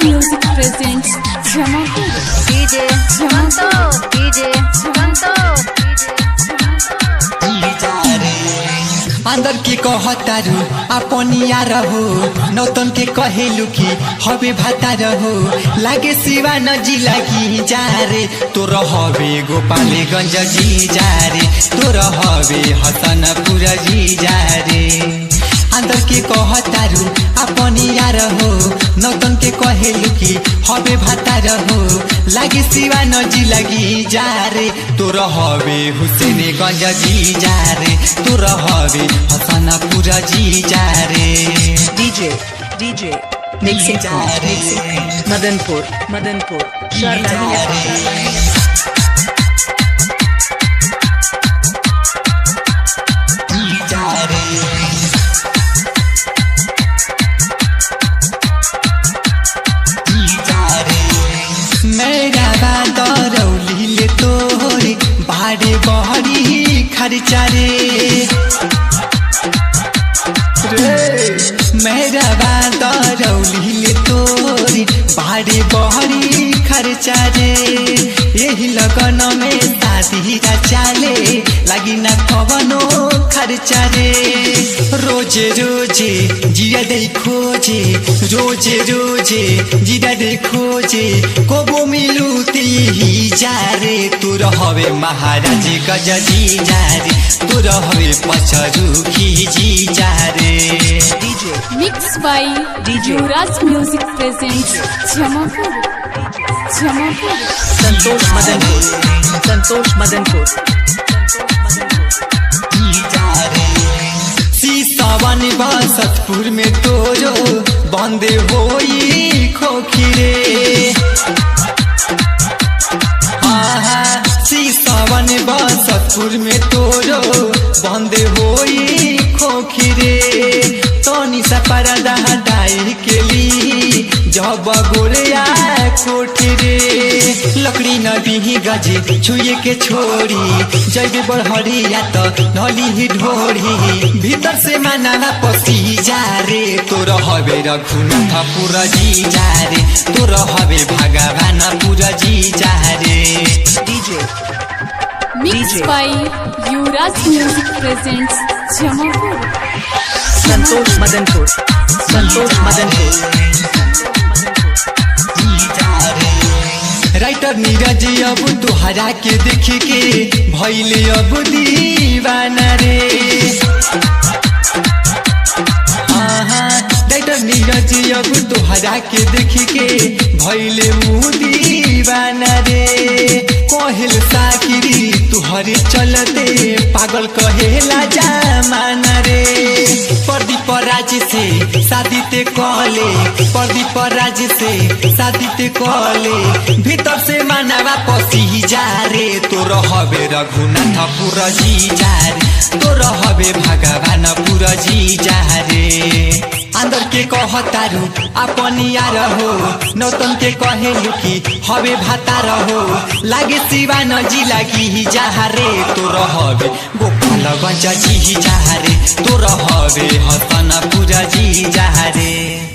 Music presents Jamapur. DJ Jamanto, DJ Jamanto, अंदर के कहतारू अपनिया रहो नौतन के कहेलू की हवे भाता रहो लागे सिवा नजी लगी जा रे तो रहबे गोपालगंज जी जा रे तो रहबे हसनपुर जी जा रे अंदर के कहतारू अपनिया रहो नौतन के कहेलू की हवे भाता रहो लागे सिवा नजी लगी जा रे तो रहबे हुसैनगंज जी जा रे तो रहबे हसनपुर जी जा रे DJ Mixing Madanpur मेरा बादरौली ले तोरे बाड़े बहरी खर्चा रे मेरा बादरौली ले तोरे बाड़े बहरी खर्चा रे यही लगन में शादी चाले लगी न कवनो खर्चा रे रोजे रोजे जिया दे खोजे रोजे रोजे जिया दे खोजे कोबो मिलूती ही जा रे तू रहवे महाराज गजजी जा रे तू रहवे पचरू की जी जा रे Mixed by Yuvraj Music presents Jamapur. Santosh Madanpur सीसावन बासतपुर में तोरो बंदे होई खोखिरे सीसावन बासतपुर में तोरो बंदे होई खोखिरे तोनी सा परदा हटाई के ली जब गोलिया कोठिरे लकड़ी न बिही गजे छुए के छोड़ी जैबे बढ़िया तो नली ही ढोड़ी भीतर से माना पसी जा रे तो रहबे रघुनाथपुर जी जा रे तो रहबे भगवानपुर जी जा रे Mixed by Yuvraj Music presents Jamapur. Santosh Madanpur writer Neeraj अब तुहरा के देख के भैले अब दीवाना रे राइटर नीरज अब तुहरा के देख के भैले दीवाना रे कहल साकिरी तुहरे चलते पागल कहेला जमाना रे प्रदीप राज से शादी ते कहले प्रदीप राज से शादी ते कहले भीतर से मानवा पसी जा रे तो रहबे रघुनाथपुर जी जा रे तो रहबे भगवानपुर जी जा रे अंदर के कहतारू अपनिया रहो नौतन के कहेलू की हवे भाता रहो लागे सिवा नजी लगी जा रे तो रहबे गोपालगंज जी जा रे तो रहबे हसनपुर जी जा रे।